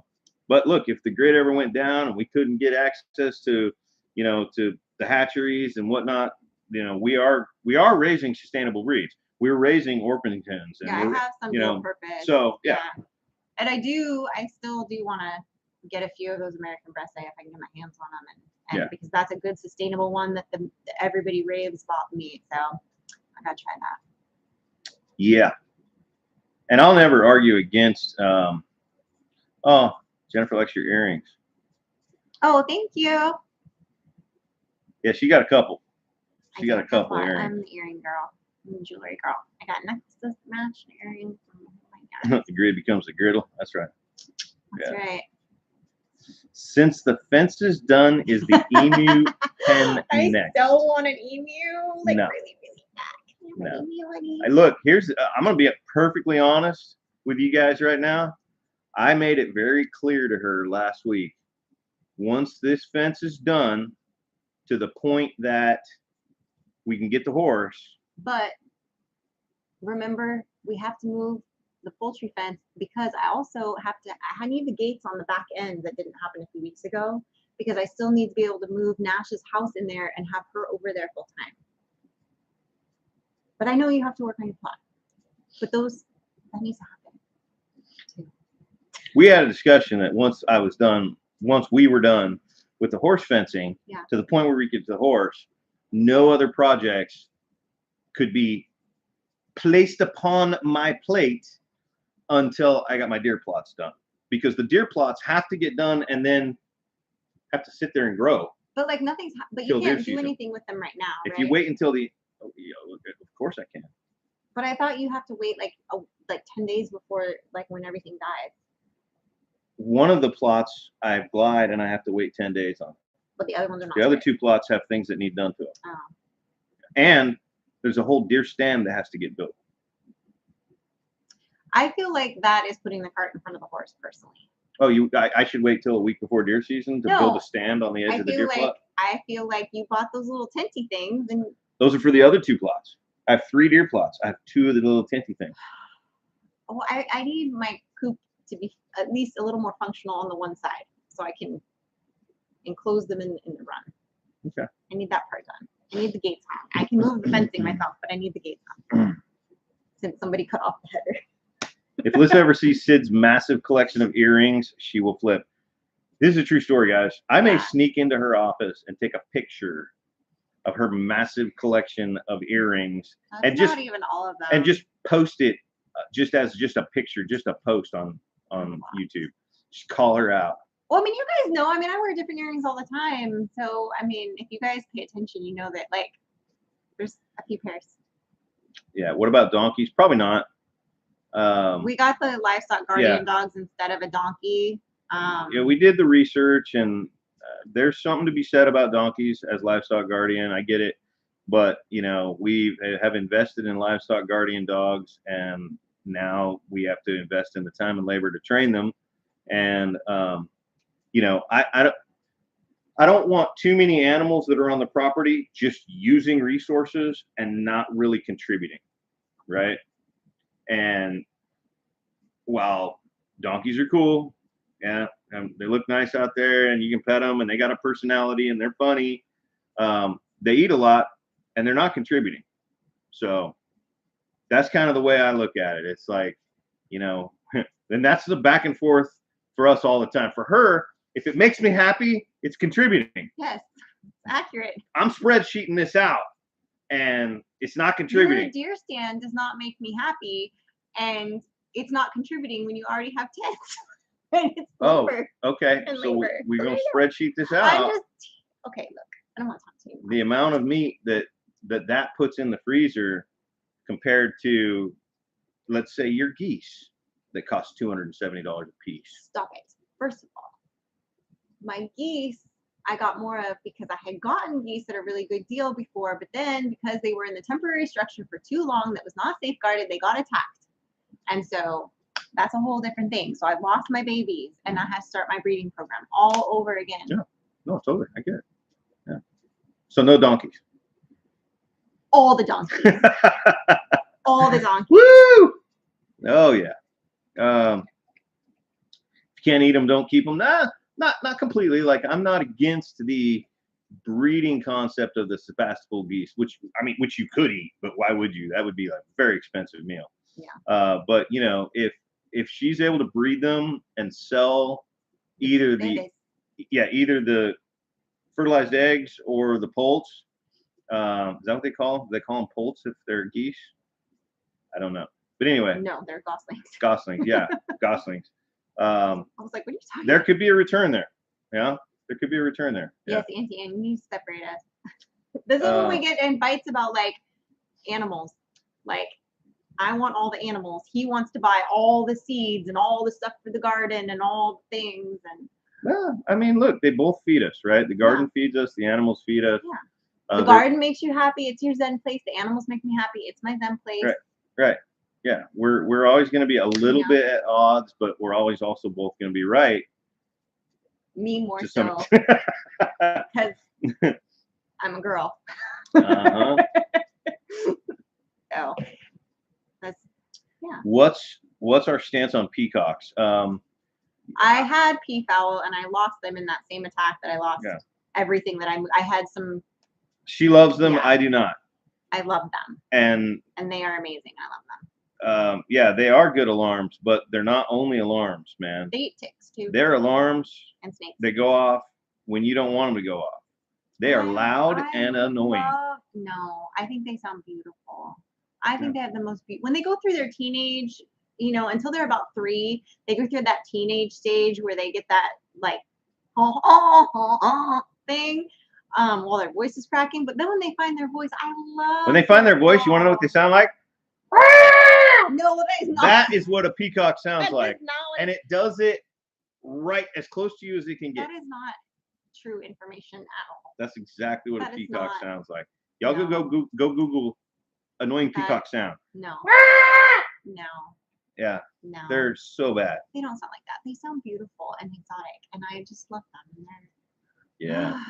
but look, if the grid ever went down and we couldn't get access to the hatcheries and whatnot, we are raising sustainable breeds. We're raising Orpingtons. And I have some dual purpose. So yeah. And I still do want to get a few of those American breast eggs if I can get my hands on them, and because that's a good sustainable one that everybody raves about meat. So I gotta try that. Yeah. And I'll never argue against. Jennifer likes your earrings. Oh, thank you. Yeah, she got a couple. She got a couple earrings. I'm the earring girl. I'm the jewelry girl. I got necklaces, match earrings. Oh my God. The grid becomes the griddle. That's right. That's right. Since the fence is done, is the emu pen next? I still want an emu. Like no. Really, really bad. No. Look, I'm going to be perfectly honest with you guys right now. I made it very clear to her last week. Once this fence is done, to the point that we can get the horse. But remember, we have to move the poultry fence because I need the gates on the back end that didn't happen a few weeks ago because I still need to be able to move Nash's house in there and have her over there full time. But I know you have to work on your plot. But that needs to happen too. We had a discussion that once we were done with the horse fencing, to the point where we get to the horse, no other projects could be placed upon my plate until I got my deer plots done, because the deer plots have to get done and then have to sit there and grow. But like but you can't do anything with them right now. If you wait until of course I can. But I thought you have to wait like 10 days before, like when everything dies. One of the plots I've glide and I have to wait 10 days on. But the other ones are not. The other 2 plots have things that need done to them. Oh. And there's a whole deer stand that has to get built. I feel like that is putting the cart in front of the horse, personally. Oh, I should wait till a week before deer season to build a stand on the edge of the deer plot? I feel like you bought those little tenty things. And those are for the other 2 plots. I have 3 deer plots. I have 2 of the little tenty things. Oh, I need my coop to be at least a little more functional on the one side, so I can enclose them in the run. Okay. I need that part done. I need the gates on. I can move the fencing myself, but I need the gates on. Since somebody cut off the header. If Liz ever sees Sid's massive collection of earrings, she will flip. This is a true story, guys. I may sneak into her office and take a picture of her massive collection of earrings. That's not even all of them. And just post it just as a picture, just a post on YouTube. Just call her out. Well, I mean, you guys know, I wear different earrings all the time. So, I mean, if you guys pay attention, you know that, like, there's a few pairs. Yeah. What about donkeys? Probably not. We got the livestock guardian dogs instead of a donkey. Yeah, we did the research, and there's something to be said about donkeys as livestock guardian. I get it. But, you know, we have invested in livestock guardian dogs, and now we have to invest in the time and labor to train them. And, you know, I don't want too many animals that are on the property just using resources and not really contributing, right? And while donkeys are cool, and they look nice out there, and you can pet them, and they got a personality, and they're funny, they eat a lot, and they're not contributing. So that's kind of the way I look at it. It's like, you know, and that's the back and forth for us all the time. For her, if it makes me happy, it's contributing. Yes, accurate. I'm spreadsheeting this out, and it's not contributing. Your deer stand does not make me happy, and it's not contributing when you already have tents. And it's labor. Okay. So we're going to spreadsheet this out. Okay, look, I don't want to talk to you. The amount of meat that puts in the freezer compared to, let's say, your geese that cost $270 a piece. Stop it. First of all, my geese I got more of because I had gotten geese at a really good deal before, but then because they were in the temporary structure for too long that was not safeguarded, they got attacked. And so that's a whole different thing. So I lost my babies, and I had to start my breeding program all over again. Yeah. No, totally. I get it. Yeah. So no donkeys. All the donkeys. All the donkeys. Woo! Oh yeah. If you can't eat them, don't keep them. Nah, not completely. Like, I'm not against the breeding concept of the Sebastopol geese, which you could eat, but why would you? That would be like a very expensive meal. Yeah. But you know, if she's able to breed them and sell either the fertilized eggs or the poults, is that what they call them? They call them poults if they're geese. I don't know, but anyway. No, they're goslings. Goslings, yeah, goslings. I was like, what are you talking there about? could be a return there. Yeah, there could be a return there. Yes, Auntie Anne, you separate us. This is when we get in fights about like animals. Like, I want all the animals. He wants to buy all the seeds and all the stuff for the garden and all the things. And yeah, I mean, look, they both feed us, right? The garden feeds us. The animals feed us. Yeah. The garden makes you happy. It's your zen place. The animals make me happy. It's my zen place. Right. Yeah, we're always going to be a little bit at odds, but we're always also both going to be right. Me more so, because I'm a girl. Uh-huh. So that's What's our stance on peacocks? I had peafowl, and I lost them in that same attack that I lost everything that I had some. She loves them. Yeah. I do not. I love them. And they are amazing. I love them. Yeah, they are good alarms, but they're not only alarms, man. They eat ticks too. They're alarms and snakes. that go off when you don't want them to go off. They are loud and annoying. No, I think they sound beautiful. I think they have the most when they go through their teenage, you know, until they're about 3, they go through that teenage stage where they get that like thing while their voice is cracking. But then when they find their voice, I love when they find their voice, you want to know what they sound like? No, that is not. That is what a peacock sounds like. And it does it right as close to you as it can get. That is not true information at all. That's exactly what a peacock sounds like. Y'all go Google annoying peacock sound. No. No. Yeah. No. They're so bad. They don't sound like that. They sound beautiful and exotic, and I just love them. And yeah.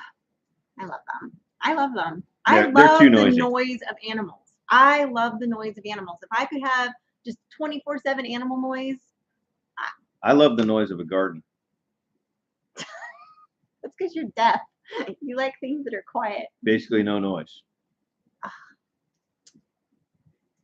I love them. I love them. They're the noise of animals. I love the noise of animals. If I could have just 24/7 animal noise. I love the noise of a garden. That's because you're deaf. You like things that are quiet. Basically no noise.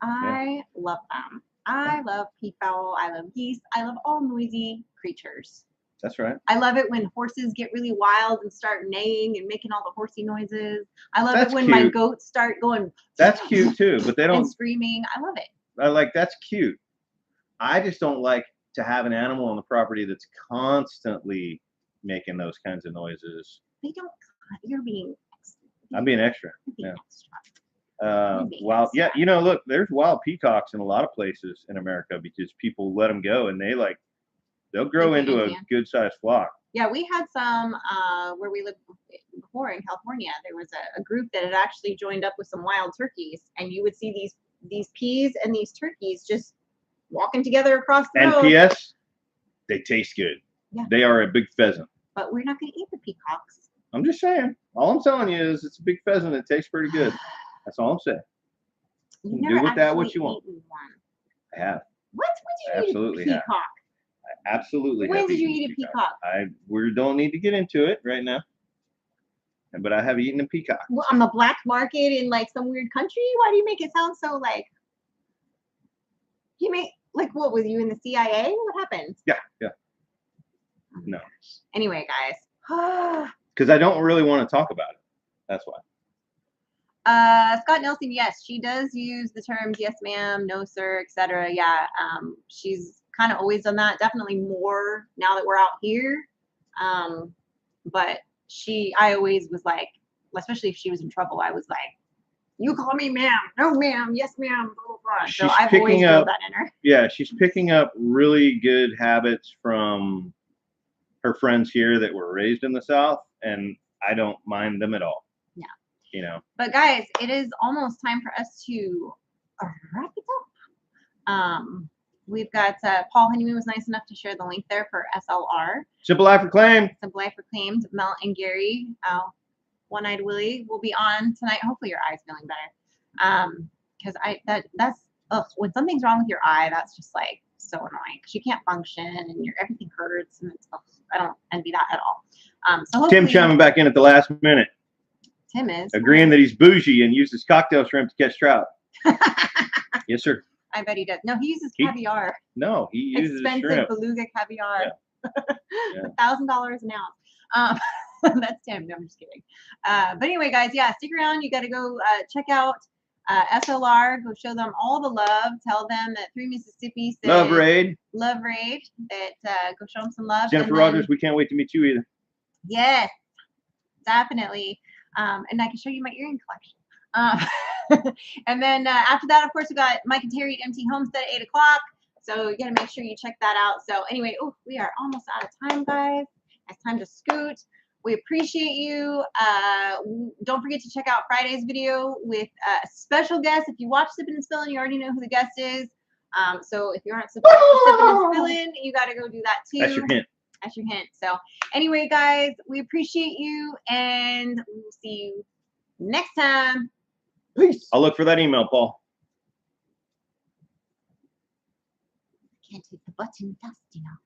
I love them. I love peafowl. I love geese. I love all noisy creatures. That's right. I love it when horses get really wild and start neighing and making all the horsey noises. I love it when my goats start going. That's cute too, but they don't. And screaming. I love it. I like that's cute. I just don't like to have an animal on the property that's constantly making those kinds of noises. They don't. You're being. I'm being extra. You're being extra. Wild, yeah, you know, look, there's wild peacocks in a lot of places in America because people let them go and they'll grow into a good sized flock. Yeah, we had some where we lived before in California. There was a group that had actually joined up with some wild turkeys, and you would see these peas and these turkeys just walking together across the road. And P.S. They taste good. Yeah. They are a big pheasant. But we're not going to eat the peacocks. I'm just saying. All I'm telling you is it's a big pheasant. It tastes pretty good. That's all I'm saying. You can do with that what you want. I have. What? When did you eat a peacock? I absolutely have. When did you eat a peacock? We don't need to get into it right now. But I have eaten a peacock. Well, on the black market in like some weird country? Why do you make it sound so like? You make like what? Was you in the CIA? What happened? Yeah. No. Anyway, guys. Because I don't really want to talk about it. That's why. Scott Nelson, yes, she does use the terms yes ma'am, no sir, etc. Yeah, she's kind of always done that. Definitely more now that we're out here. But I always was like, especially if she was in trouble, I was like, you call me ma'am, no ma'am, yes ma'am, blah, blah, blah. So I've always drilled that in her. Yeah, she's picking up really good habits from her friends here that were raised in the South, and I don't mind them at all. Yeah. You know. But guys, it is almost time for us to wrap it up. We've got Paul Honeyman was nice enough to share the link there for SLR. Simple Life Reclaimed. Simple Life Reclaimed. Mel and Gary, One-Eyed Willie will be on tonight. Hopefully your eye's feeling better. Because that's when something's wrong with your eye, that's just like so annoying because you can't function and everything hurts and it's I don't envy that at all. So Tim chiming back in at the last minute. Tim is agreeing that he's bougie and uses cocktail shrimp to catch trout. Yes, sir. I bet he does. No, he uses caviar. No, he uses expensive shrimp. beluga caviar. Yeah. $1,000 an ounce. That's Tim. No, I'm just kidding. But anyway, guys, yeah, stick around. You got to go check out SLR. Go show them all the love. Tell them that 3 Mississippi said Love Raid. Love Raid. That go show them some love. Jennifer Rogers, we can't wait to meet you either. Yes, definitely. And I can show you my earring collection. And then after that, of course, we got Mike and Terry at MT Homestead at 8 o'clock. So you got to make sure you check that out. So anyway, we are almost out of time, guys. It's time to scoot. We appreciate you. Don't forget to check out Friday's video with a special guest. If you watch Sippin' and Spillin', you already know who the guest is. So if you aren't Sippin' and Spillin', you got to go do that too. That's your hint. That's your hint. So anyway, guys, we appreciate you, and we'll see you next time. Peace. I'll look for that email, Paul. I can't hit the button fast enough.